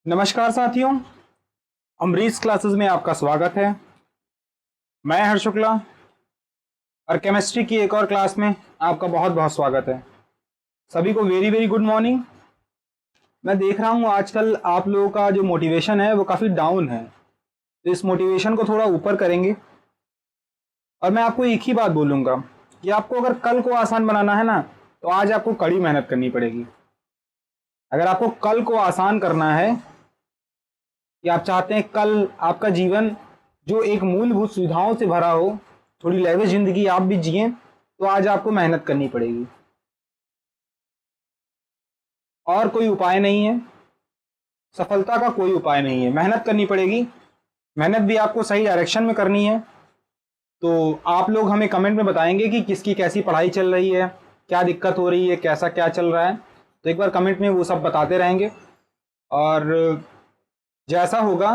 नमस्कार साथियों, अमरीश क्लासेस में आपका स्वागत है। मैं हर्ष शुक्ला और केमिस्ट्री की एक और क्लास में आपका बहुत बहुत स्वागत है। सभी को वेरी वेरी गुड मॉर्निंग। मैं देख रहा हूँ आजकल आप लोगों का जो मोटिवेशन है वो काफ़ी डाउन है, तो इस मोटिवेशन को थोड़ा ऊपर करेंगे। और मैं आपको एक ही बात बोलूँगा कि आपको अगर कल को आसान बनाना है ना, तो आज आपको कड़ी मेहनत करनी पड़ेगी। अगर आपको कल को आसान करना है कि आप चाहते हैं कल आपका जीवन जो एक मूलभूत सुविधाओं से भरा हो, थोड़ी लैविश जिंदगी आप भी जिए, तो आज आपको मेहनत करनी पड़ेगी। और कोई उपाय नहीं है, सफलता का कोई उपाय नहीं है, मेहनत करनी पड़ेगी। मेहनत भी आपको सही डायरेक्शन में करनी है। तो आप लोग हमें कमेंट में बताएंगे कि किसकी कैसी पढ़ाई चल रही है, क्या दिक्कत हो रही है, कैसा क्या चल रहा है। तो एक बार कमेंट में वो सब बताते रहेंगे और जैसा होगा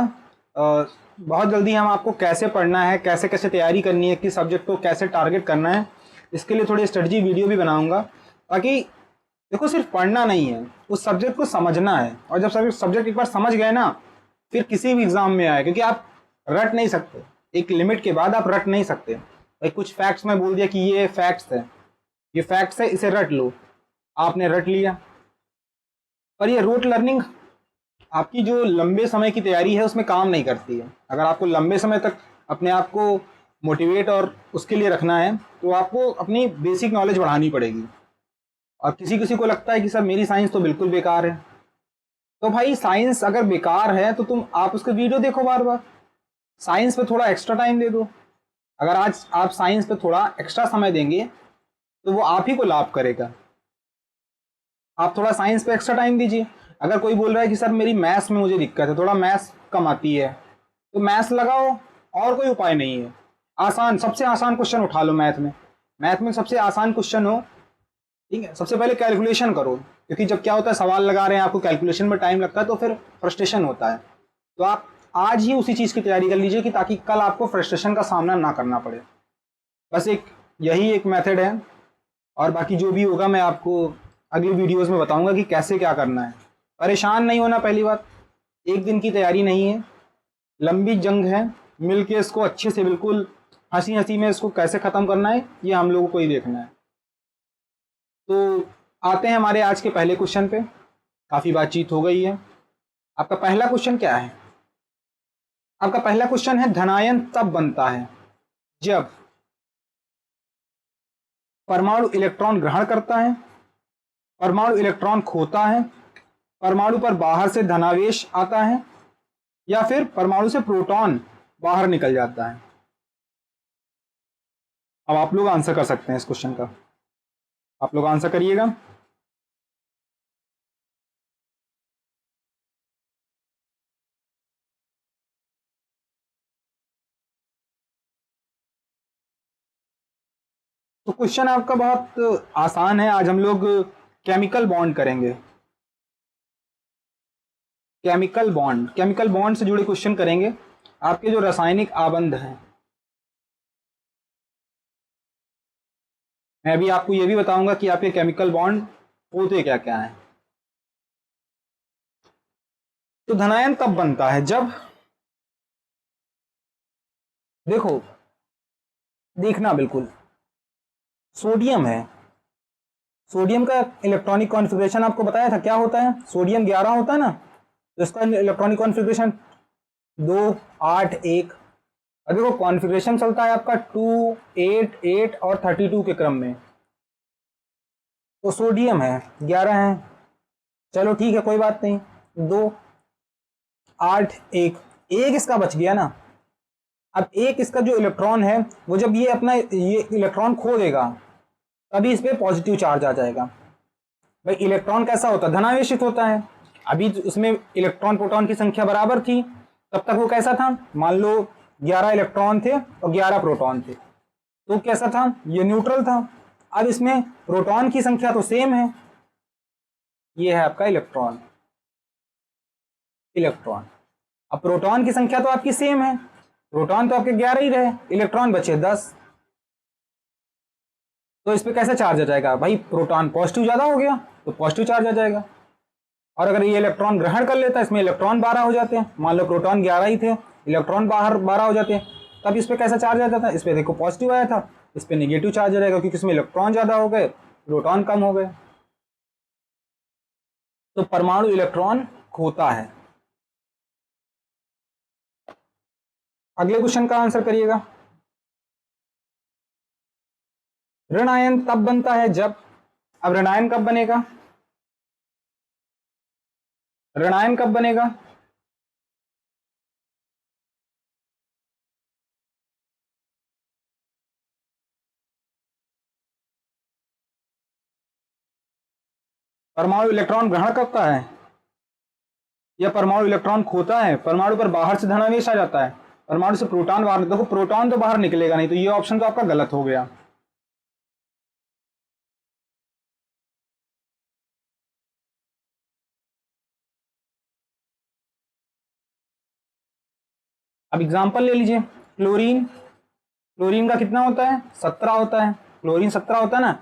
बहुत जल्दी हम आपको कैसे पढ़ना है, कैसे कैसे तैयारी करनी है, किस सब्जेक्ट को कैसे टारगेट करना है, इसके लिए थोड़ी स्ट्रेटजी वीडियो भी बनाऊंगा। ताकि देखो, सिर्फ पढ़ना नहीं है, उस सब्जेक्ट को समझना है। और जब सब्जेक्ट एक बार समझ गए ना, फिर किसी भी एग्जाम में आए, क्योंकि आप रट नहीं सकते, एक लिमिट के बाद आप रट नहीं सकते। भाई कुछ फैक्ट्स में बोल दिया कि ये फैक्ट्स है, ये फैक्ट्स है, इसे रट लो, आपने रट लिया। पर ये रूट लर्निंग आपकी जो लंबे समय की तैयारी है उसमें काम नहीं करती है। अगर आपको लंबे समय तक अपने आप को मोटिवेट और उसके लिए रखना है, तो आपको अपनी बेसिक नॉलेज बढ़ानी पड़ेगी। और किसी किसी को लगता है कि सर मेरी साइंस तो बिल्कुल बेकार है। तो भाई साइंस अगर बेकार है तो आप उसके वीडियो देखो बार बार, साइंस पे थोड़ा एक्स्ट्रा टाइम दे दो। अगर आज आप साइंस पे थोड़ा एक्स्ट्रा समय देंगे तो वो आप ही को लाभ करेगा। आप थोड़ा साइंस पे एक्स्ट्रा टाइम दीजिए। अगर कोई बोल रहा है कि सर मेरी मैथ्स में मुझे दिक्कत है, थोड़ा मैथ्स कम आती है, तो मैथ्स लगाओ, और कोई उपाय नहीं है। आसान, सबसे आसान क्वेश्चन उठा लो मैथ में। मैथ में सबसे आसान क्वेश्चन हो, ठीक है, सबसे पहले कैलकुलेशन करो। क्योंकि जब क्या होता है, सवाल लगा रहे हैं, आपको कैलकुलेशन में टाइम लगता है, तो फिर फ्रस्ट्रेशन होता है। तो आप आज ही उसी चीज़ की तैयारी कर लीजिए कि ताकि कल आपको फ्रस्ट्रेशन का सामना ना करना पड़े। बस यही एक मेथड है। और बाकी जो भी होगा मैं आपको अगली वीडियोस में बताऊंगा कि कैसे क्या करना है। परेशान नहीं होना, पहली बात, एक दिन की तैयारी नहीं है, लंबी जंग है। मिल के इसको अच्छे से, बिल्कुल हंसी हंसी में इसको कैसे ख़त्म करना है, ये हम लोगों को ही देखना है। तो आते हैं हमारे आज के पहले क्वेश्चन पे। काफ़ी बातचीत हो गई है। आपका पहला क्वेश्चन क्या है? आपका पहला क्वेश्चन है, धनायन तब बनता है जब परमाणु इलेक्ट्रॉन ग्रहण करता है, परमाणु इलेक्ट्रॉन खोता है, परमाणु पर बाहर से धनावेश आता है, या फिर परमाणु से प्रोटॉन बाहर निकल जाता है। अब आप लोग आंसर कर सकते हैं इस क्वेश्चन का, आप लोग आंसर करिएगा। तो क्वेश्चन आपका बहुत आसान है। आज हम लोग केमिकल बॉन्ड करेंगे, केमिकल बॉन्ड से जुड़े क्वेश्चन करेंगे। आपके जो रासायनिक आबंध हैं, मैं अभी आपको यह भी बताऊंगा कि आपके केमिकल बॉन्ड होते क्या क्या हैं। तो धनायन तब बनता है जब, देखो, देखना बिल्कुल, सोडियम है, सोडियम का इलेक्ट्रॉनिक कॉन्फ़िगरेशन आपको बताया था क्या होता है। सोडियम 11 होता है ना, तो इसका इलेक्ट्रॉनिक कॉन्फ़िगरेशन 2, 8, 1। और देखो कॉन्फ़िगरेशन चलता है आपका 2, 8, 8 और 32 के क्रम में। तो सोडियम है 11 है, चलो ठीक है, कोई बात नहीं। 2, 8, 1, एक इसका बच गया ना। अब एक इसका जो इलेक्ट्रॉन है, वो जब ये अपना ये इलेक्ट्रॉन खो देगा, तभी इस पर पॉजिटिव चार्ज आ जाएगा। भाई इलेक्ट्रॉन कैसा होता है, धनावेशित होता है। अभी उसमें इलेक्ट्रॉन प्रोटॉन की संख्या बराबर थी, तब तक वो कैसा था, मान लो 11 इलेक्ट्रॉन थे और 11 प्रोटॉन थे, तो कैसा था, ये न्यूट्रल था। अब इसमें प्रोटॉन की संख्या तो सेम है, ये है आपका इलेक्ट्रॉन। अब प्रोटॉन की संख्या तो आपकी सेम है, प्रोटॉन तो आपके 11 ही रहे, इलेक्ट्रॉन बचे 10। तो इस पे कैसे चार्ज आ जाएगा, भाई प्रोटॉन पॉजिटिव ज्यादा हो गया तो पॉजिटिव चार्ज आ जाएगा। और अगर ये इलेक्ट्रॉन ग्रहण कर लेता है, इसमें इलेक्ट्रॉन 12 हो जाते हैं। मान लो प्रोटॉन 11 ही थे, इलेक्ट्रॉन बाहर 12 हो जाते हैं, तब इस पर कैसा चार्ज आ जाता है? इस पर देखो पॉजिटिव आया था, इस पर निगेटिव चार्ज आ जाएगा, क्योंकि इसमें इलेक्ट्रॉन ज़्यादा हो गए, प्रोटॉन कम हो गए। तो परमाणु इलेक्ट्रॉन खोता है। अगले क्वेश्चन का आंसर करिएगा। ऋण आयन तब बनता है जब, अब ऋण आयन कब बनेगा? ऋण आयन कब बनेगा? परमाणु इलेक्ट्रॉन ग्रहण करता है या परमाणु इलेक्ट्रॉन खोता है? परमाणु पर बाहर से धनावेश आ जाता है, परमाणु से प्रोटॉन बाहर, देखो प्रोटॉन तो बाहर निकलेगा नहीं, तो ये ऑप्शन तो आपका गलत हो गया। अब एग्जांपल ले लीजिए, क्लोरीन। क्लोरीन का कितना होता है? 17 होता है। क्लोरीन 17 होता है ना।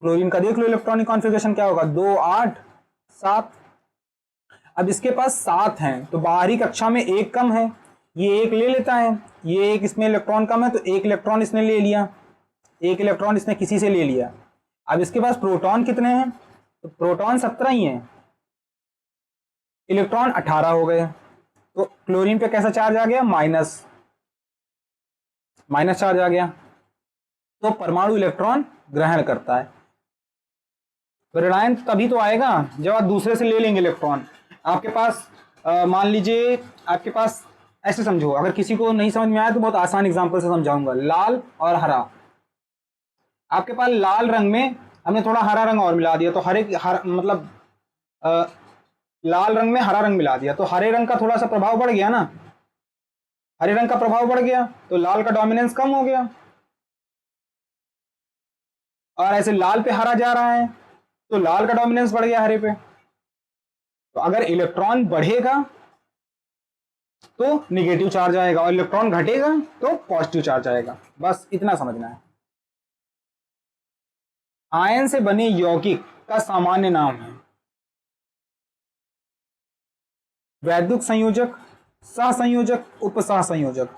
क्लोरीन का देख लो इलेक्ट्रॉनिक कॉन्फ़िगरेशन क्या होगा, 2 8 7। अब इसके पास 7 हैं, तो बाहरी कक्षा में एक कम है, ये एक ले लेता है, ये एक इसमें इलेक्ट्रॉन कम है, तो एक इलेक्ट्रॉन इसने ले लिया, एक इलेक्ट्रॉन इसने किसी से ले लिया। अब इसके पास प्रोटॉन कितने हैं? तो प्रोटॉन 17 ही हैं, इलेक्ट्रॉन 18 हो गए, तो क्लोरीन पे कैसा चार्ज आ गया? माइनस, माइनस चार्ज आ गया। तो परमाणु इलेक्ट्रॉन ग्रहण करता है। ऋणायन तभी तो आएगा जब आप दूसरे से ले लेंगे इलेक्ट्रॉन। आपके पास मान लीजिए, आपके पास, ऐसे समझो, अगर किसी को नहीं समझ में आया तो बहुत आसान एग्जांपल से समझाऊंगा। लाल और हरा, आपके पास लाल रंग में हमने थोड़ा हरा रंग और मिला दिया, तो मतलब अ, लाल रंग में हरा रंग मिला दिया, तो हरे रंग का थोड़ा सा प्रभाव बढ़ गया ना, हरे रंग का प्रभाव बढ़ गया, तो लाल का डोमिनेंस कम हो गया। और ऐसे लाल पे हरा जा रहा है, तो लाल का डोमिनेंस बढ़ गया हरे पे। तो अगर इलेक्ट्रॉन बढ़ेगा तो निगेटिव चार्ज आएगा, और इलेक्ट्रॉन घटेगा तो पॉजिटिव चार्ज आएगा। बस इतना समझना है। आयन से बने यौगिक का सामान्य नाम है वैद्युत संयोजक, सहसंयोजक, उपसहसंयोजक।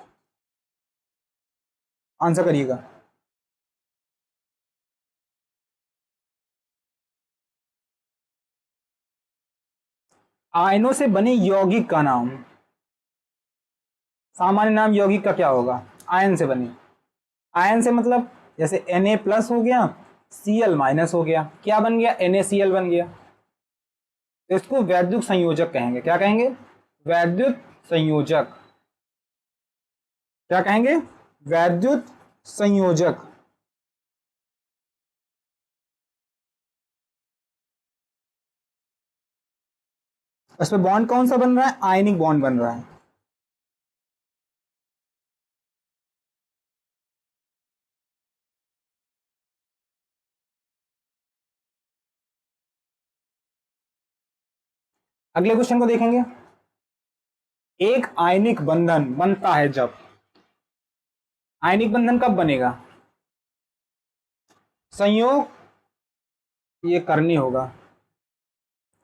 आंसर करिएगा। आयनों से बने यौगिक का नाम, सामान्य नाम यौगिक का क्या होगा? आयन से बने। आयन से मतलब जैसे Na+ हो गया, Cl- हो गया, क्या बन गया? NaCl बन गया। तो इसको वैद्युत संयोजक कहेंगे। क्या कहेंगे? वैद्युत संयोजक। क्या कहेंगे? वैद्युत संयोजक। इसमें बॉन्ड कौन सा बन रहा है? आयनिक बॉन्ड बन रहा है। अगले क्वेश्चन को देखेंगे। एक आयनिक बंधन बनता है जब, आयनिक बंधन कब बनेगा? संयोग, ये करनी होगा,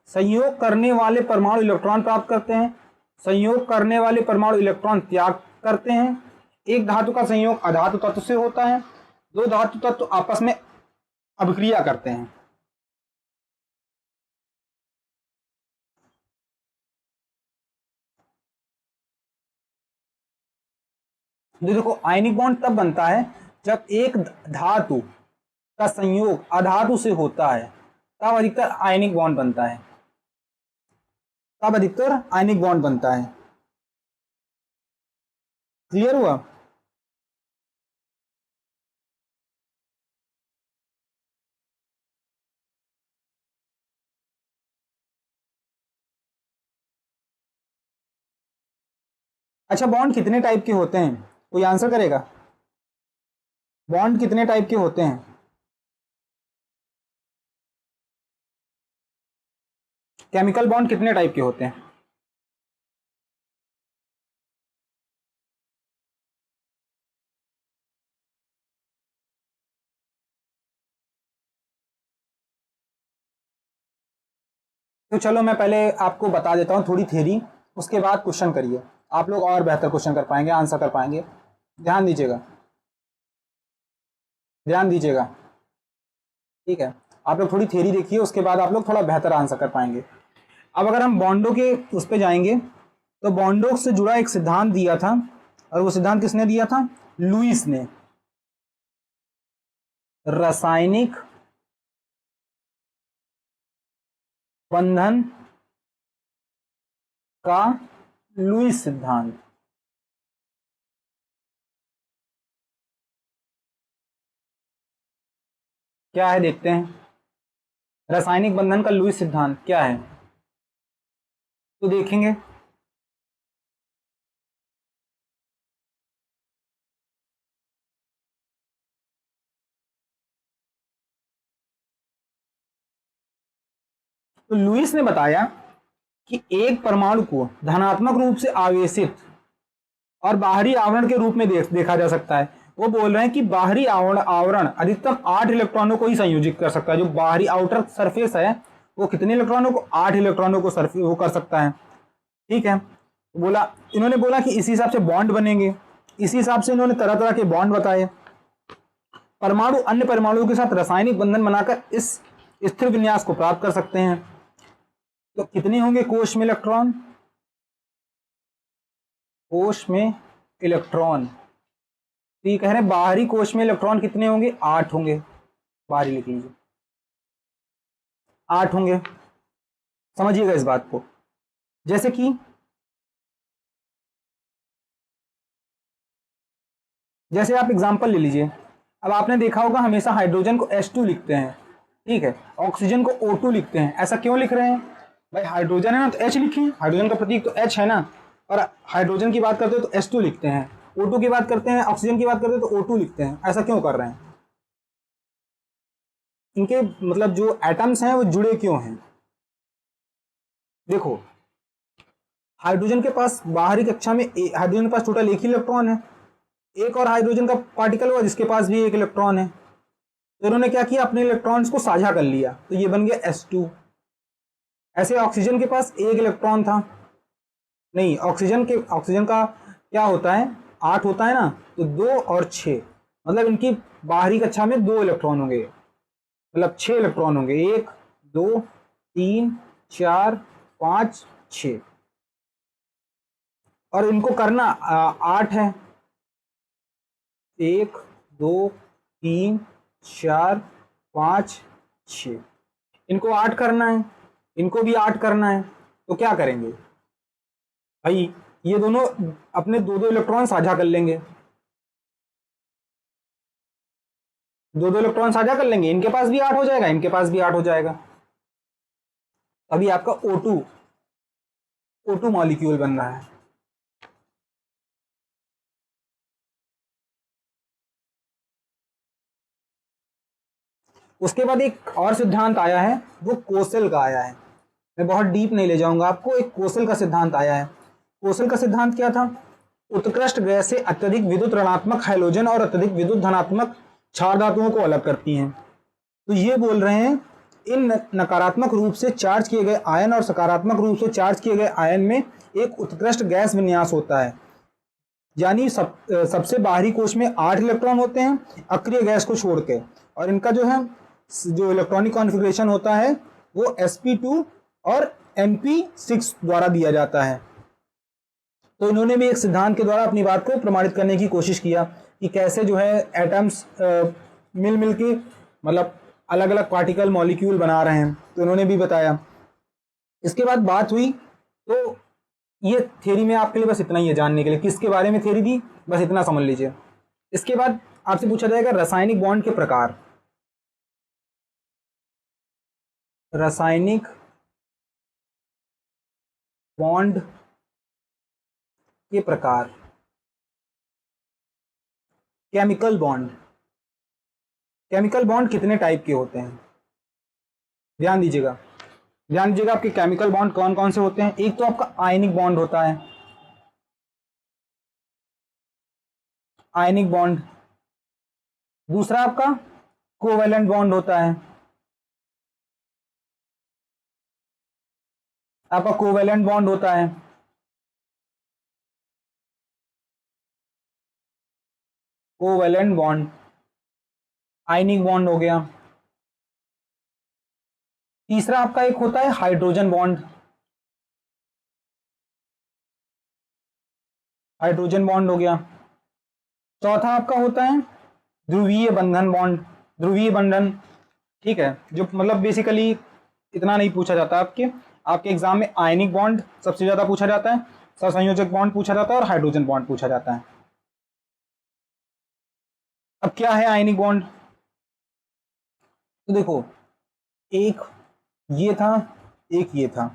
संयोग करने वाले परमाणु इलेक्ट्रॉन प्राप्त करते हैं, संयोग करने वाले परमाणु इलेक्ट्रॉन त्याग करते हैं। एक धातु का संयोग अधातु तत्व से होता है, दो धातु तत्व आपस में अभिक्रिया करते हैं। देखो आयनिक बॉन्ड तब बनता है जब एक धातु का संयोग अधातु से होता है, तब अधिकतर आयनिक बॉन्ड बनता है, तब अधिकतर आयनिक बॉन्ड बनता है। क्लियर हुआ? अच्छा, बॉन्ड कितने टाइप के होते हैं? कोई आंसर करेगा? बॉन्ड कितने टाइप के होते हैं? केमिकल बॉन्ड कितने टाइप के होते हैं? तो चलो मैं पहले आपको बता देता हूँ थोड़ी थ्योरी, उसके बाद क्वेश्चन करिए, आप लोग और बेहतर क्वेश्चन कर पाएंगे, आंसर कर पाएंगे। ध्यान दीजिएगा, ध्यान दीजिएगा, ठीक है। आप लोग थोड़ी थ्योरी देखिए, उसके बाद आप लोग थोड़ा बेहतर आंसर कर पाएंगे। अब अगर हम बॉन्डों के उस पर जाएंगे, तो बॉन्डों से जुड़ा एक सिद्धांत दिया था, और वो सिद्धांत किसने दिया था? लुईस ने। रासायनिक बंधन का लुईस सिद्धांत। क्या है देखते हैं, रासायनिक बंधन का लुईस सिद्धांत क्या है, तो देखेंगे। तो लुईस ने बताया कि एक परमाणु को धनात्मक रूप से आवेशित और बाहरी आवरण के रूप में देखा जा सकता है। वो बोल रहे हैं कि बाहरी आवरण आवरण अधिकतम 8 इलेक्ट्रॉनों को ही संयोजित कर सकता है। जो बाहरी आउटर सरफेस है वो कितने इलेक्ट्रॉनों को? 8 इलेक्ट्रॉनों को वो कर सकता है, ठीक है। बोला, इन्होंने बोला कि इसी हिसाब से बॉन्ड बनेंगे, इसी हिसाब से इन्होंने तरह तरह के बॉन्ड बताए। परमाणु अन्य परमाणुओं के साथ रासायनिक बंधन बनाकर इस स्थिर विन्यास को प्राप्त कर सकते हैं। तो कितने होंगे कोश में इलेक्ट्रॉन? कोश में इलेक्ट्रॉन, तो ये कह रहे हैं बाहरी कोश में इलेक्ट्रॉन कितने होंगे? 8 होंगे। बाहरी लिख लीजिए, 8 होंगे। समझिएगा इस बात को। जैसे कि जैसे आप एग्जांपल ले लीजिए, अब आपने देखा होगा हमेशा हाइड्रोजन को H2 लिखते हैं, ठीक है, ऑक्सीजन को O2 लिखते हैं। ऐसा क्यों लिख रहे हैं भाई? हाइड्रोजन है ना तो H लिखें, हाइड्रोजन का प्रतीक तो H है ना। और हाइड्रोजन की बात करते हैं तो H2 लिखते हैं, O2 की बात करते हैं, ऑक्सीजन की बात करते हैं तो O2 लिखते हैं। ऐसा क्यों कर रहे हैं? इनके मतलब जो एटम्स हैं वो जुड़े क्यों हैं? देखो, हाइड्रोजन के पास बाहरी कक्षा में हाइड्रोजन के पास टोटल एक ही इलेक्ट्रॉन है, एक और हाइड्रोजन का पार्टिकल हुआ जिसके पास भी एक इलेक्ट्रॉन है। तो इन्होंने क्या किया, अपने इलेक्ट्रॉन्स को साझा कर लिया, तो ये बन गया S2। ऐसे ऑक्सीजन के पास एक इलेक्ट्रॉन था, नहीं, ऑक्सीजन का क्या होता है? 8 होता है ना, तो 2 और 6, मतलब इनकी बाहरी कक्षा में 2 इलेक्ट्रॉन होंगे, मतलब 6 इलेक्ट्रॉन होंगे। 1 2 3 4 5 6, और इनको करना 8 है। 1 2 3 4 5 6, इनको 8 करना है, इनको भी 8 करना है। तो क्या करेंगे भाई? ये दोनों अपने 2-2 इलेक्ट्रॉन साझा कर लेंगे, 2-2 इलेक्ट्रॉन साझा कर लेंगे, इनके पास भी 8 हो जाएगा, इनके पास भी 8 हो जाएगा। अभी आपका O2 मॉलिक्यूल बन रहा है। उसके बाद एक और सिद्धांत आया है, वो कोसेल का आया है। मैं बहुत डीप नहीं ले जाऊंगा आपको, एक कोसेल का सिद्धांत आया है। कोसेल का सिद्धांत क्या था? उत्कृष्ट गैस से अत्यधिक विद्युत ऋणात्मक हाइड्रोजन और अत्यधिक विद्युत धनात्मक क्षार धातुओं को अलग करती हैं। तो ये बोल रहे हैं इन नकारात्मक रूप से चार्ज किए गए आयन और सकारात्मक रूप से चार्ज किए गए आयन में एक उत्कृष्ट गैस विन्यास होता है। यानी सबसे बाहरी कोश में 8 इलेक्ट्रॉन होते हैं अक्रिय गैस को छोड़ के, और इनका जो है जो इलेक्ट्रॉनिक कॉन्फ़िगरेशन होता है वो sp2 और np6 द्वारा दिया जाता है। तो इन्होंने भी एक सिद्धांत के द्वारा अपनी बात को प्रमाणित करने की कोशिश किया कि कैसे जो है एटम्स मिल मिल के मतलब अलग अलग पार्टिकल मॉलिक्यूल बना रहे हैं, तो इन्होंने भी बताया। इसके बाद बात हुई, तो ये थ्योरी में आपके लिए बस इतना ही है जानने के लिए किसके बारे में थ्योरी दी, बस इतना समझ लीजिए। इसके बाद आपसे पूछा जाएगा रासायनिक बॉन्ड के प्रकार। रासायनिक बॉन्ड के प्रकार, केमिकल बॉन्ड। केमिकल बॉन्ड कितने टाइप के होते हैं? ध्यान दीजिएगा, ध्यान दीजिएगा, आपके केमिकल बॉन्ड कौन कौन से होते हैं। एक तो आपका आयनिक बॉन्ड होता है, आयनिक बॉन्ड। दूसरा आपका कोवेलेंट बॉन्ड होता है। आपका कोवेलेंट बॉन्ड होता है, कोवेलेंट बॉन्ड, आयनिक बॉन्ड हो गया। तीसरा आपका एक होता है हाइड्रोजन बॉन्ड, हाइड्रोजन बॉन्ड हो गया। चौथा आपका होता है ध्रुवीय बंधन बॉन्ड, ध्रुवीय बंधन। ठीक है, जो मतलब बेसिकली इतना नहीं पूछा जाता आपके आपके एग्जाम में। आयनिक बॉन्ड सबसे ज्यादा पूछा जाता है, सहसंयोजक बॉन्ड पूछा जाता है और हाइड्रोजन बॉन्ड पूछा जाता है। अब क्या है आयनिक बॉन्ड? तो देखो, एक ये था, एक ये था,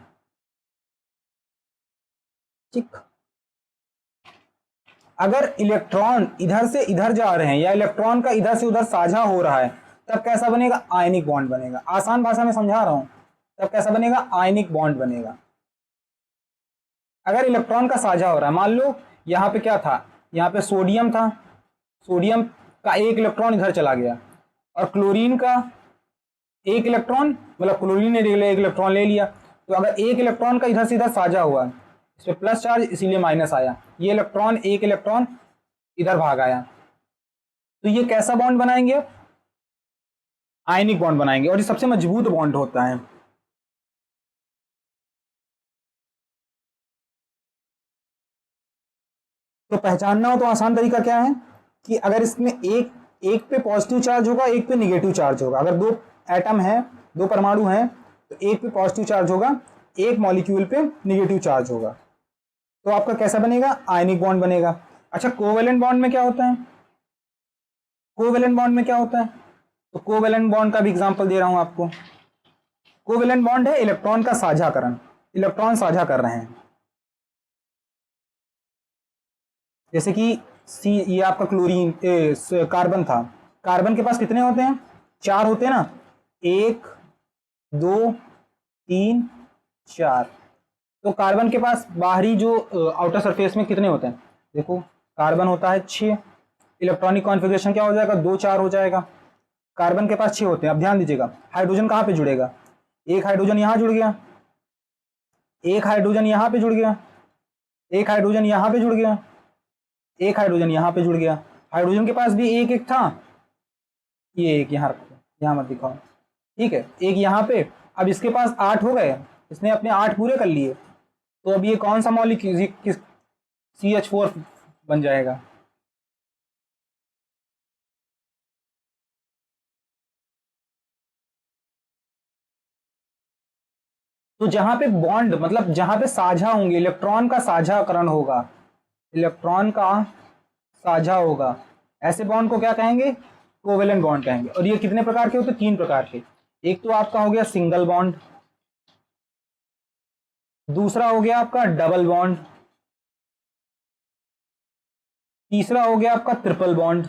ठीक। अगर इलेक्ट्रॉन इधर से इधर जा रहे हैं या इलेक्ट्रॉन का इधर से उधर साझा हो रहा है, तब कैसा बनेगा? आयनिक बॉन्ड बनेगा। आसान भाषा में समझा रहा हूं, तब कैसा बनेगा? आयनिक बॉन्ड बनेगा। अगर इलेक्ट्रॉन का साझा हो रहा है, मान लो यहाँ पे क्या था, यहाँ पे सोडियम था, सोडियम का एक इलेक्ट्रॉन इधर चला गया, और क्लोरीन का एक इलेक्ट्रॉन, मतलब क्लोरीन ने एक इलेक्ट्रॉन ले लिया। तो अगर एक इलेक्ट्रॉन का इधर से इधर साझा हुआ, इस पर प्लस चार्ज इसीलिए माइनस आया, ये इलेक्ट्रॉन एक इलेक्ट्रॉन इधर भाग आया, तो ये कैसा बॉन्ड बनाएंगे? आयनिक बॉन्ड बनाएंगे, और ये सबसे मजबूत बॉन्ड होता है। तो पहचानना हो तो आसान तरीका क्या है कि अगर इसमें एक एक पे पॉजिटिव चार्ज होगा, एक पे निगेटिव चार्ज होगा। अगर दो एटम है, दो परमाणु हैं, तो एक पे पॉजिटिव चार्ज होगा, एक मॉलिक्यूल पे निगेटिव चार्ज होगा, तो आपका कैसा बनेगा? आयनिक बॉन्ड बनेगा। अच्छा, कोवेलेंट बॉन्ड में क्या होता है? कोवेलेंट बॉन्ड में क्या होता है? तो कोवेलेंट बॉन्ड का भी एग्जांपल दे रहा हूं आपको। कोवेलेंट बॉन्ड है इलेक्ट्रॉन का साझाकरण, इलेक्ट्रॉन साझा कर रहे हैं। जैसे कि सी, ये आपका क्लोरीन कार्बन था, कार्बन के पास कितने होते हैं? चार होते हैं ना, एक, दो, तीन, चार। तो कार्बन के पास बाहरी जो आउटर सरफेस में कितने होते हैं? देखो, कार्बन होता है 6, इलेक्ट्रॉनिक कॉन्फ़िगरेशन क्या हो जाएगा? 2 4 हो जाएगा। कार्बन के पास 6 होते हैं। अब ध्यान दीजिएगा, हाइड्रोजन कहाँ पे जुड़ेगा? एक हाइड्रोजन यहाँ जुड़ गया, एक हाइड्रोजन यहाँ पे जुड़ गया, एक हाइड्रोजन यहाँ पे जुड़ गया, एक हाइड्रोजन यहाँ पे जुड़ गया। हाइड्रोजन के पास भी एक एक था, ये एक यहाँ रखो, यहाँ मत दिखाओ, ठीक है, एक यहाँ पे। अब इसके पास 8 हो गए, इसने अपने 8 पूरे कर लिए, तो अब ये कौन सा मॉलिक्यूल CH4 बन जाएगा। तो जहां पे बॉन्ड, मतलब जहां पे साझा होंगे, इलेक्ट्रॉन का साझाकरण होगा, इलेक्ट्रॉन का साझा होगा, ऐसे बॉन्ड को क्या कहेंगे? कोवेलेंट बॉन्ड कहेंगे। और ये कितने प्रकार के होते हैं? 3 प्रकार के। एक तो आपका हो गया सिंगल बॉन्ड, दूसरा हो गया आपका डबल बॉन्ड, तीसरा हो गया आपका ट्रिपल बॉन्ड।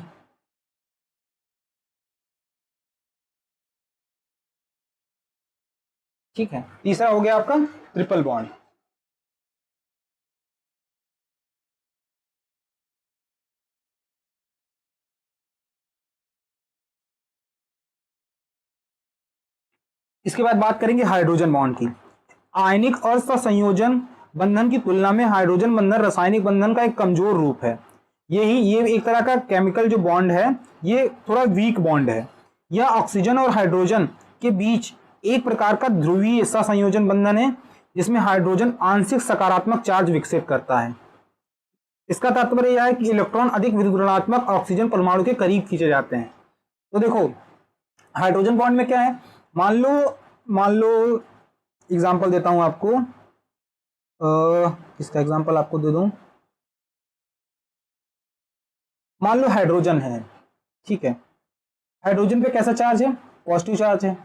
ठीक है, तीसरा हो गया आपका ट्रिपल बॉन्ड। इसके बाद बात करेंगे हाइड्रोजन बॉन्ड की। आयनिक और सहसंयोजन बंधन की तुलना में हाइड्रोजन बंधन रासायनिक बंधन का एक कमजोर रूप है। ये एक तरह का केमिकल जो बॉन्ड है, ये थोड़ा वीक बॉन्ड है। यह ऑक्सीजन और हाइड्रोजन के बीच एक प्रकार का ध्रुवीय सहसंयोजन बंधन है, जिसमें हाइड्रोजन आंशिक सकारात्मक चार्ज विकसित करता है। इसका तात्पर्य यह है कि इलेक्ट्रॉन अधिक विद्युणात्मक ऑक्सीजन परमाणु के करीब खींचे जाते हैं। तो देखो, हाइड्रोजन बॉन्ड में क्या है, मान लो एग्जाम्पल देता हूं आपको, किसका एग्जाम्पल आपको दे दूं। मान लो हाइड्रोजन है, ठीक है, हाइड्रोजन पे कैसा चार्ज है? पॉजिटिव चार्ज है।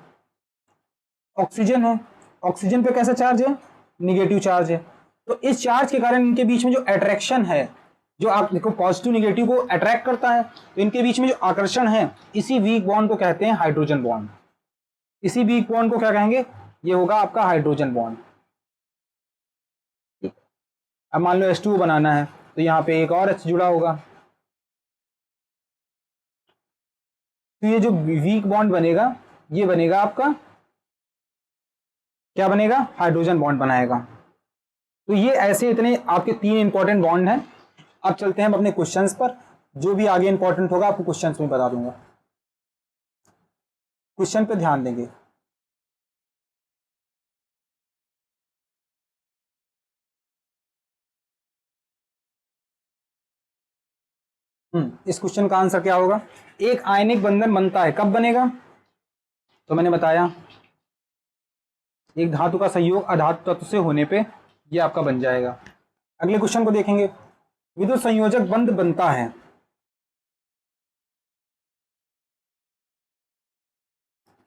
ऑक्सीजन है, ऑक्सीजन पे कैसा चार्ज है? निगेटिव चार्ज है। तो इस चार्ज के कारण इनके बीच में जो अट्रैक्शन है, जो आप देखो पॉजिटिव निगेटिव को अट्रैक्ट करता है, तो इनके बीच में जो आकर्षण है, इसी वीक बॉन्ड को कहते हैं हाइड्रोजन बॉन्ड। इसी वीक बॉन्ड को क्या कहेंगे? ये होगा आपका हाइड्रोजन बॉन्ड। अब मान लो H2 बनाना है, तो यहाँ पे एक और H जुड़ा होगा, तो ये जो वीक बॉन्ड बनेगा, ये बनेगा आपका, क्या बनेगा? हाइड्रोजन बॉन्ड बनाएगा। तो ये ऐसे इतने आपके 3 इंपॉर्टेंट बॉन्ड हैं। अब चलते हैं हम अपने क्वेश्चंस पर, जो भी आगे इंपॉर्टेंट होगा आपको क्वेश्चंस में बता दूंगा। क्वेश्चन पे ध्यान देंगे। इस क्वेश्चन का आंसर क्या होगा? एक आयनिक बंधन बनता है, कब बनेगा? तो मैंने बताया एक धातु का संयोग अधातु तत्व से होने पे ये आपका बन जाएगा। अगले क्वेश्चन को देखेंगे। विद्युत संयोजक बंध बनता है,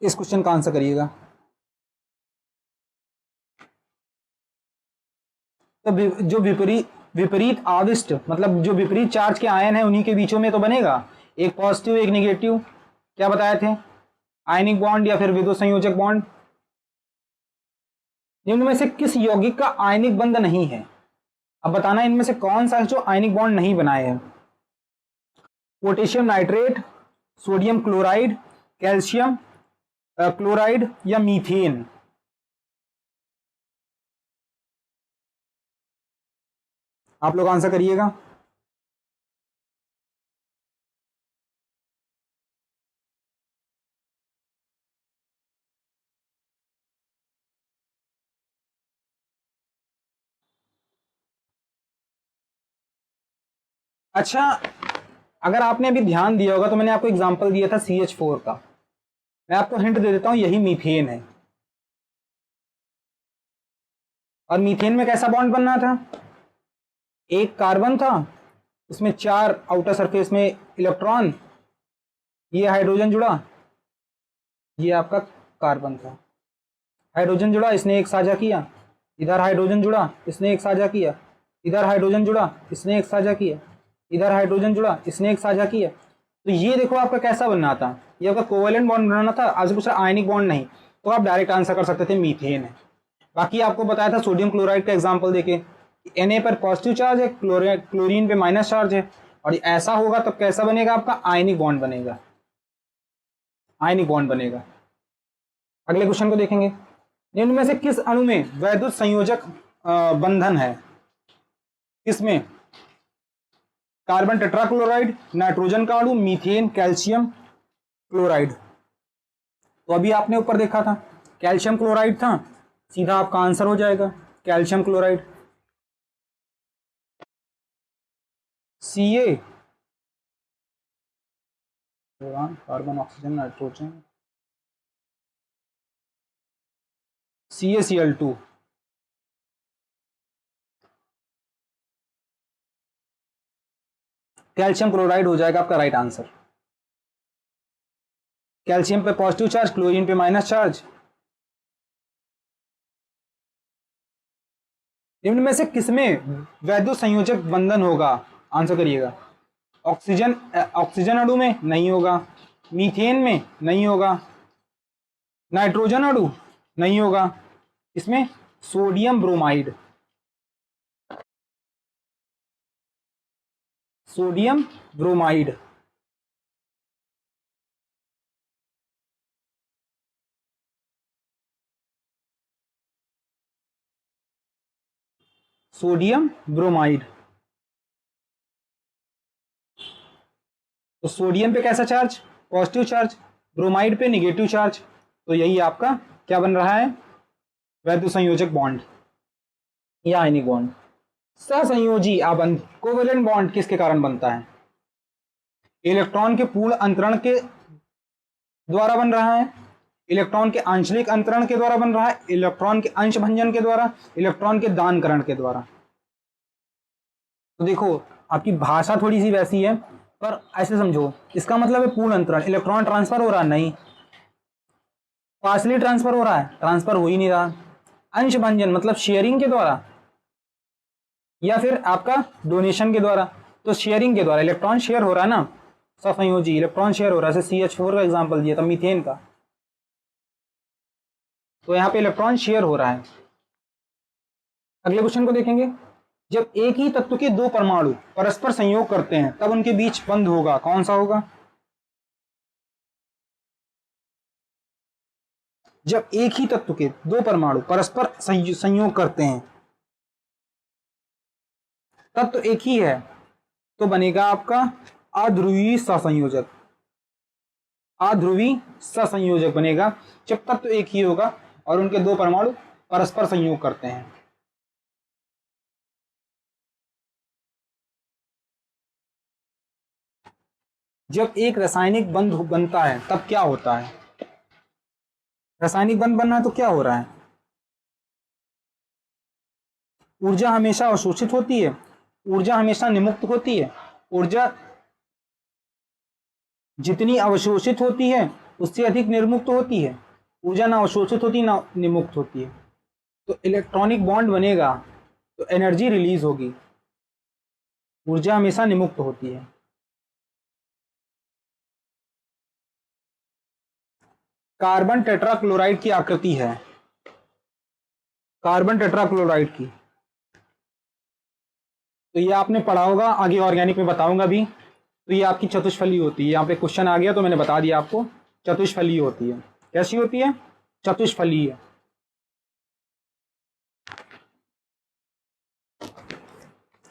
इस क्वेश्चन का आंसर करिएगा। तो जो विपरीत विपरीत आविष्ट मतलब जो विपरीत चार्ज के आयन है उन्हीं के बीचों में तो बनेगा, एक पॉजिटिव एक निगेटिव। क्या बताए थे? आयनिक बॉन्ड या फिर विद्युत संयोजक बॉन्ड। निम्न में से किस यौगिक का आयनिक बंध नहीं है? अब बताना इनमें से कौन सा है जो आयनिक बॉन्ड नहीं बनाए हैं। Potassium nitrate, sodium chloride, calcium chloride या मीथेन। आप लोग आंसर करिएगा। अच्छा, अगर आपने अभी ध्यान दिया होगा तो मैंने आपको एग्जांपल दिया था CH4 का। मैं आपको हिंट दे देता हूं, यही मीथेन है। और मीथेन में कैसा बॉन्ड बनना था? एक कार्बन था, उसमें 4 आउटर सरफेस में इलेक्ट्रॉन, ये हाइड्रोजन जुड़ा, ये आपका कार्बन था। हाइड्रोजन जुड़ा, इसने एक साझा किया, इधर हाइड्रोजन जुड़ा, इसने एक साझा किया, इधर हाइड्रोजन जुड़ा, इसने एक साझा किया, इधर हाइड्रोजन जुड़ा, इसने एक साझा किया। तो ये देखो आपका कैसा बनना था, ये आपका कोवेलेंट बॉन्ड बनाना था। आज पूछा आयनिक बॉन्ड नहीं, तो आप डायरेक्ट आंसर कर सकते थे मीथेन है। बाकी आपको बताया था सोडियम क्लोराइड का एग्जाम्पल देके, Na पर पॉजिटिव चार्ज है, क्लोरीन पे माइनस चार्ज है, और ऐसा होगा तो कैसा बनेगा? आपका आयनिक बॉन्ड बनेगा, आयनिक बॉन्ड बनेगा। अगले क्वेश्चन को देखेंगे। निम्न में से किस अणु में वैद्युत संयोजक बंधन है? किसमें? कार्बन टेट्राक्लोराइड, नाइट्रोजन का अणु, मीथेन, कैल्शियम क्लोराइड। तो अभी आपने ऊपर देखा था कैल्शियम क्लोराइड था, सीधा आपका आंसर हो जाएगा calcium chloride. Ca, carbon oxygen nitrogen, CaCl2। Calcium chloride हो जाएगा आपका राइट आंसर। कैल्शियम पे पॉजिटिव चार्ज, क्लोरीन पे माइनस चार्ज। निम्न में से किसमें वैद्युत संयोजक बंधन होगा? आंसर करिएगा। ऑक्सीजन ऑक्सीजन अणु में नहीं होगा, मीथेन में नहीं होगा, नाइट्रोजन अणु नहीं होगा, इसमें sodium bromide, sodium bromide. Sodium bromide. तो सोडियम पे कैसा चार्ज? पॉजिटिव चार्ज, ब्रोमाइड पे निगेटिव चार्ज। तो यही आपका क्या बन रहा है? वैद्युत संयोजक बॉन्ड या आयनिक बॉन्ड। सहसंयोजी आबंध कोवेलेंट बॉन्ड किसके कारण बनता है? इलेक्ट्रॉन के पूर्ण अंतरण के द्वारा बन रहा है, इलेक्ट्रॉन के आंशिक अंतरण के द्वारा बन रहा है, इलेक्ट्रॉन के अंश भंजन के द्वारा, इलेक्ट्रॉन के दानकरण के द्वारा। तो देखो आपकी भाषा थोड़ी सी वैसी है, पर ऐसे समझो, इसका मतलब है पूर्ण अंतरण, इलेक्ट्रॉन ट्रांसफर हो रहा है? नहीं। पार्सली ट्रांसफर हो रहा है? ट्रांसफर हो ही नहीं रहा। अंश भंजन मतलब शेयरिंग के द्वारा, या फिर आपका डोनेशन के द्वारा? तो शेयरिंग के द्वारा, इलेक्ट्रॉन शेयर हो रहा है ना, सहसंयोजी इलेक्ट्रॉन शेयर हो रहा है। जैसे CH4 का एग्जांपल दिया था मीथेन का, तो यहाँ पे इलेक्ट्रॉन शेयर हो रहा है। अगले क्वेश्चन को देखेंगे। जब एक ही तत्व के दो परमाणु परस्पर संयोग करते हैं तब उनके बीच बंध होगा, कौन सा होगा? जब एक ही तत्व के दो परमाणु परस्पर संयोग करते हैं तत्व एक ही है तो बनेगा आपका अध्रुवी सहसंयोजक। अध्रुवी सहसंयोजक बनेगा जब तत्व एक ही होगा और उनके दो परमाणु परस्पर संयोग करते हैं। जब एक रासायनिक बंध बनता है तब क्या होता है? रासायनिक बंध बनना है तो क्या हो रहा है? ऊर्जा हमेशा अवशोषित होती है, ऊर्जा हमेशा निमुक्त होती है। ऊर्जा जितनी अवशोषित होती है उससे अधिक निर्मुक्त होती है। ऊर्जा ना अवशोषित होती ना निमुक्त होती है। तो इलेक्ट्रॉनिक बॉन्ड बनेगा तो एनर्जी रिलीज होगी। ऊर्जा हमेशा निमुक्त होती है। कार्बन टेट्राक्लोराइड की आकृति है, कार्बन टेट्राक्लोराइड की, तो ये आपने पढ़ा होगा, आगे ऑर्गेनिक में बताऊंगा भी। तो ये आपकी चतुष्फली होती है। यहाँ पे क्वेश्चन आ गया तो मैंने बता दिया आपको, चतुष्फली होती है। कैसी होती है? चतुष्फलीय।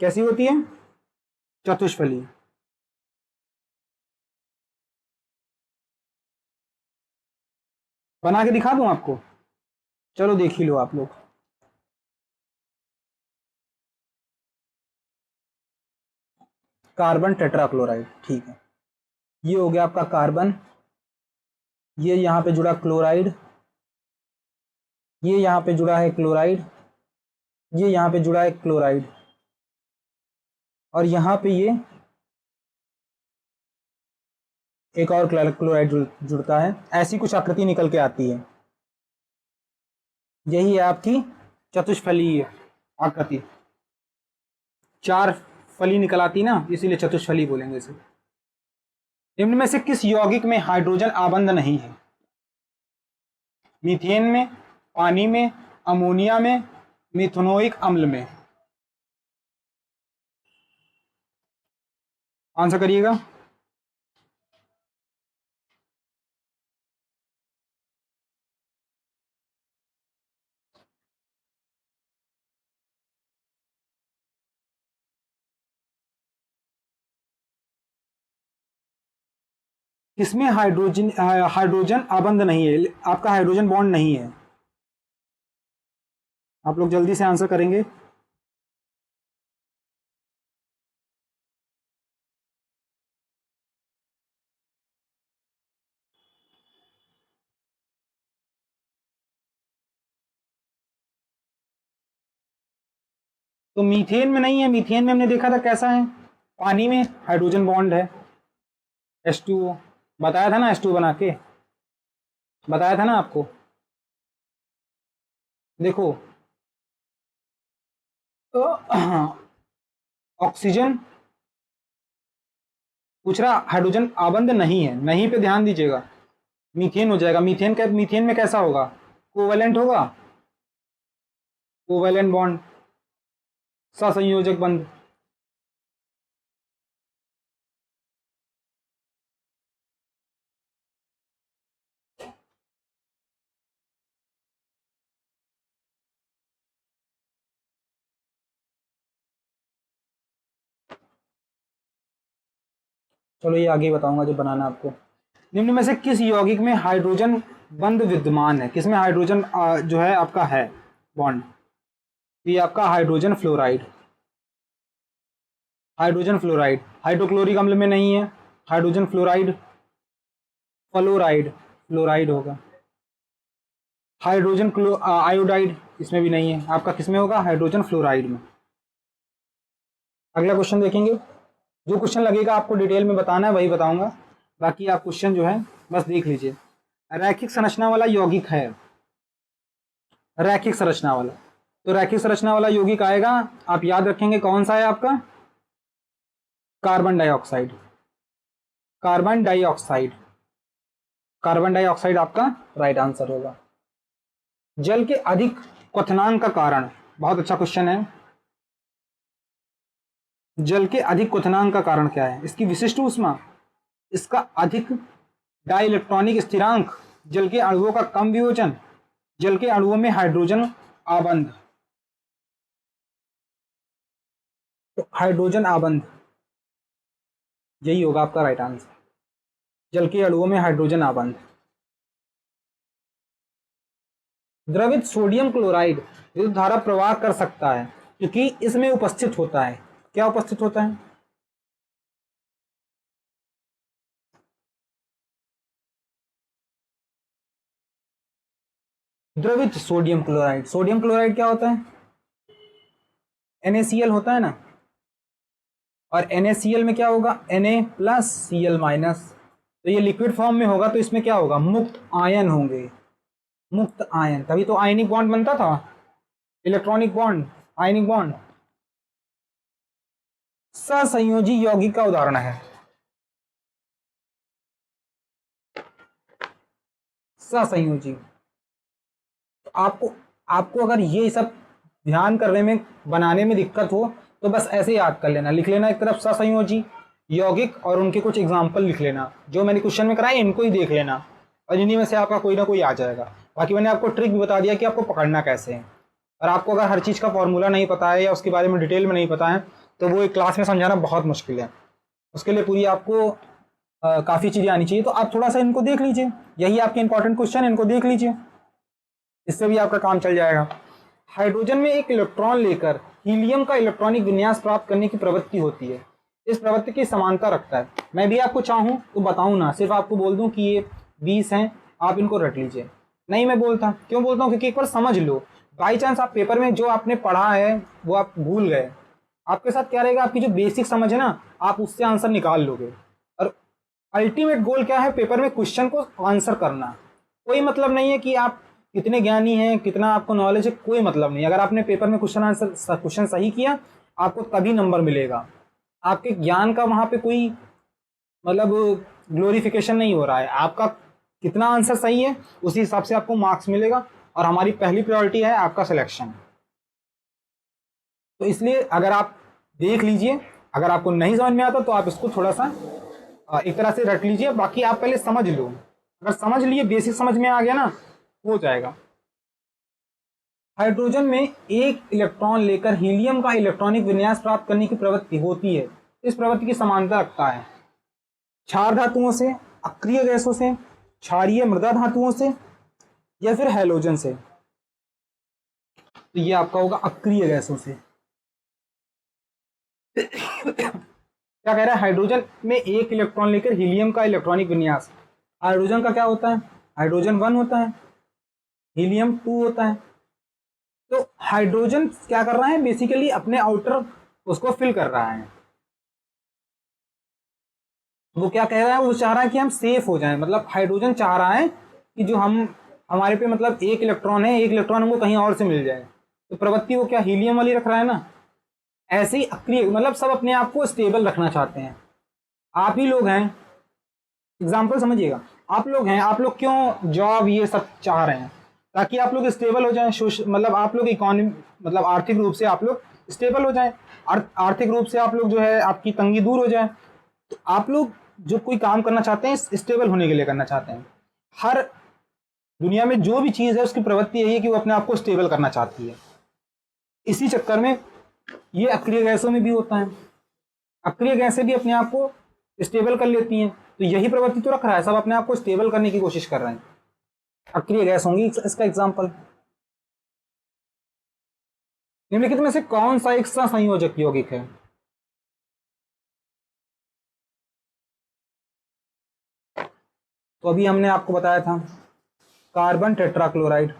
कैसी होती है? चतुष्फली। बना के दिखा दूं आपको? चलो देख ही लो आप लोग। कार्बन टेट्राक्लोराइड, ठीक है। ये हो गया आपका कार्बन, ये यहाँ पे जुड़ा क्लोराइड, ये यहाँ पे जुड़ा है क्लोराइड, ये यहाँ पे जुड़ा है क्लोराइड, और यहाँ पे ये एक और क्लोराइड जुड़ता है। ऐसी कुछ आकृति निकल के आती है। यही है आपकी चतुष्फलीय आकृति। चार फली निकल आती ना, इसीलिए चतुष्फली बोलेंगे इसे। निम्न में से किस यौगिक में हाइड्रोजन आबंध नहीं है? मीथेन में, पानी में, अमोनिया में, मिथेनोइक अम्ल में। आंसर करिएगा। किसमें हाइड्रोजन आबंध नहीं है? आपका हाइड्रोजन बॉन्ड नहीं है। आप लोग जल्दी से आंसर करेंगे। तो मीथेन में नहीं है। मीथेन में हमने देखा था कैसा है, पानी में हाइड्रोजन बॉन्ड है, H2O। बताया था ना, H2O बना के बताया था ना आपको। देखो तो ऑक्सीजन पूछ रहा, हाइड्रोजन आबंध नहीं है, नहीं पे ध्यान दीजिएगा। मीथेन हो जाएगा। मीथेन में कैसा होगा? कोवेलेंट होगा, कोवेलेंट बॉन्ड, सहसंयोजक बंध। चलो ये आगे बताऊंगा जब बनाना आपको। निम्न में से किस यौगिक में हाइड्रोजन बंध विद्यमान है? किसमें हाइड्रोजन जो है आपका है बॉन्ड? ये आपका hydrogen fluoride. Hydrogen fluoride hydrochloric अम्ल में नहीं है। हाइड्रोजन फ्लोराइड फ्लोराइड, फ्लोराइड होगा। हाइड्रोजन आयोडाइड इसमें भी नहीं है। आपका किसमें होगा? हाइड्रोजन फ्लोराइड में। अगला क्वेश्चन देखेंगे। जो क्वेश्चन लगेगा आपको डिटेल में बताना है वही बताऊंगा, बाकी आप क्वेश्चन जो है बस देख लीजिए। रैखिक संरचना वाला यौगिक है, रैखिक संरचना वाला, तो रैखिक संरचना वाला यौगिक आएगा, आप याद रखेंगे कौन सा है आपका? Carbon dioxide. Carbon dioxide, carbon dioxide आपका राइट आंसर होगा। जल के अधिक क्वथनांक का कारण, बहुत अच्छा क्वेश्चन है। जल के अधिक क्वथनांक का कारण क्या है? इसकी विशिष्ट ऊष्मा, इसका अधिक डाइइलेक्ट्रॉनिक स्थिरांक, जल के अणुओं का कम वियोजन, जल के अणुओं में हाइड्रोजन आबंध। तो हाइड्रोजन आबंध, यही होगा आपका राइट आंसर। जल के अणुओं में हाइड्रोजन आबंध। द्रवित सोडियम क्लोराइड विद्युत धारा प्रवाह कर सकता है क्योंकि इसमें उपस्थित होता है, क्या उपस्थित होता है? द्रवित सोडियम क्लोराइड, सोडियम क्लोराइड क्या होता है? NaCl होता है ना, और NaCl में क्या होगा? Na+Cl-। तो ये लिक्विड फॉर्म में होगा तो इसमें क्या होगा? मुक्त आयन होंगे, मुक्त आयन, तभी तो आयनिक बॉन्ड बनता था, इलेक्ट्रॉनिक बॉन्ड, आयनिक बॉन्ड। सहसंयोजी यौगिक का उदाहरण है, सहसंयोजी। तो आपको आपको अगर ये सब ध्यान करने में, बनाने में दिक्कत हो तो बस ऐसे याद कर लेना, लिख लेना एक तरफ सहसंयोजी यौगिक और उनके कुछ एग्जाम्पल लिख लेना, जो मैंने क्वेश्चन में कराए इनको ही देख लेना और इन्हीं में से आपका कोई ना कोई आ जाएगा। बाकी मैंने आपको ट्रिक भी बता दिया कि आपको पकड़ना कैसे है। और आपको अगर हर चीज़ का फॉर्मूला नहीं पता है या उसके बारे में डिटेल में नहीं पता है तो वो एक क्लास में समझाना बहुत मुश्किल है। उसके लिए पूरी आपको काफ़ी चीज़ें आनी चाहिए। तो आप थोड़ा सा इनको देख लीजिए, यही आपके इंपॉर्टेंट क्वेश्चन है, इनको देख लीजिए, इससे भी आपका काम चल जाएगा। हाइड्रोजन में एक इलेक्ट्रॉन लेकर हीलियम का इलेक्ट्रॉनिक विन्यास प्राप्त करने की प्रवृत्ति होती है, इस प्रवृत्ति की समानता रखता है। मैं भी आपको चाहूँ तो बताऊँ ना, सिर्फ आपको बोल दूँ कि ये 20 हैं, आप इनको रट लीजिए। नहीं मैं बोलता, क्यों बोलता हूँ? क्योंकि एक बार समझ लो, बाई चांस आप पेपर में जो आपने पढ़ा है वो आप भूल गए, आपके साथ क्या रहेगा? आपकी जो बेसिक समझ है ना, आप उससे आंसर निकाल लोगे। और अल्टीमेट गोल क्या है? पेपर में क्वेश्चन को आंसर करना। कोई मतलब नहीं है कि आप कितने ज्ञानी हैं, कितना आपको नॉलेज है, कोई मतलब नहीं। अगर आपने पेपर में क्वेश्चन सही किया, आपको तभी नंबर मिलेगा। आपके ज्ञान का वहाँ पे कोई मतलब ग्लोरिफिकेशन नहीं हो रहा है, आपका कितना आंसर सही है उसी हिसाब से आपको मार्क्स मिलेगा। और हमारी पहली प्रायोरिटी है आपका सिलेक्शन। तो इसलिए अगर आप देख लीजिए, अगर आपको नहीं समझ में आता तो आप इसको थोड़ा सा एक तरह से रट लीजिए, बाकी आप पहले समझ लो। अगर समझ लिए, बेसिक समझ में आ गया ना, हो जाएगा। हाइड्रोजन में एक इलेक्ट्रॉन लेकर हीलियम का इलेक्ट्रॉनिक विन्यास प्राप्त करने की प्रवृत्ति होती है, इस प्रवृत्ति की समानता रखता है क्षार धातुओं से, अक्रिय गैसों से, क्षारीय मृदा धातुओं से, या फिर हैलोजन से। तो ये आपका होगा अक्रिय गैसों से। क्या कह रहा है? हाइड्रोजन में एक इलेक्ट्रॉन लेकर हीलियम का इलेक्ट्रॉनिक विन्यास। हाइड्रोजन का क्या होता है? हाइड्रोजन 1 होता है, हीलियम 2 होता है। तो हाइड्रोजन क्या कर रहा है? बेसिकली अपने आउटर उसको फिल कर रहा है। वो क्या कह रहा है? वो चाह रहा है कि हम सेफ हो जाएं, मतलब हाइड्रोजन चाह रहा है कि जो हमारे पे मतलब एक इलेक्ट्रॉन है, एक इलेक्ट्रॉन हमको कहीं और से मिल जाए। तो प्रवृत्ति वो क्या हीलियम वाली रख रहा है ना। ऐसे ही अक्रिय, मतलब सब अपने आप को स्टेबल रखना चाहते हैं। आप ही लोग हैं, एग्जाम्पल समझिएगा, आप लोग हैं, आप लोग क्यों जॉब ये सब चाह रहे हैं? ताकि आप लोग स्टेबल हो जाएं, मतलब आप लोग इकोनॉमी, मतलब आर्थिक रूप से आप लोग स्टेबल हो जाएं, आर्थिक रूप से आप लोग जो है आपकी तंगी दूर हो जाए। तो आप लोग जो कोई काम करना चाहते हैं स्टेबल होने के लिए करना चाहते हैं। हर दुनिया में जो भी चीज़ है उसकी प्रवृत्ति यही है कि वो अपने आप को स्टेबल करना चाहती है। इसी चक्कर में ये अक्रिय गैसों में भी होता है, अक्रिय गैसें भी अपने आप को स्टेबल कर लेती हैं। तो यही प्रवृत्ति तो रख रहा है, सब अपने आप को स्टेबल करने की कोशिश कर रहे हैं। अक्रिय गैस होंगी इसका एग्जाम्पल। निम्नलिखित में से कौन सा एक सहसंयोजक यौगिक है? तो अभी हमने आपको बताया था carbon tetrachloride,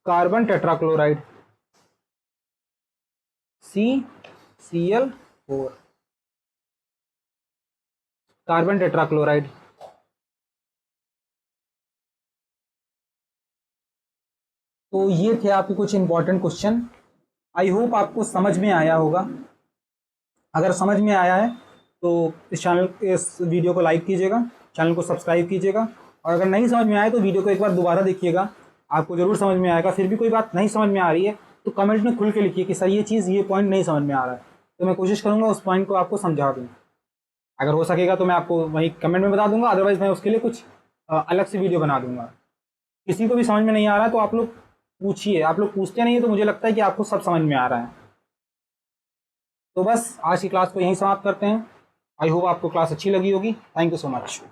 carbon tetrachloride CCl4, carbon tetrachloride. तो ये थे आपके कुछ इंपॉर्टेंट क्वेश्चन। आई होप आपको समझ में आया होगा। अगर समझ में आया है तो इस वीडियो को लाइक कीजिएगा, चैनल को सब्सक्राइब कीजिएगा। और अगर नहीं समझ में आए तो वीडियो को एक बार दोबारा देखिएगा, आपको ज़रूर समझ में आएगा। फिर भी कोई बात नहीं समझ में आ रही है तो कमेंट में खुल के लिखिए कि सर ये पॉइंट नहीं समझ में आ रहा है, तो मैं कोशिश करूँगा उस पॉइंट को आपको समझा दूँ। अगर हो सकेगा तो मैं आपको वहीं कमेंट में बता दूंगा, अदरवाइज़ मैं उसके लिए कुछ अलग से वीडियो बना दूंगा। किसी को भी समझ में नहीं आ रहा है तो आप लोग पूछिए, आप लोग पूछते नहीं है तो मुझे लगता है कि आपको सब समझ में आ रहा है। तो बस आज की क्लास को यहीं समाप्त करते हैं। आई होप आपको क्लास अच्छी लगी होगी। Thank you so much.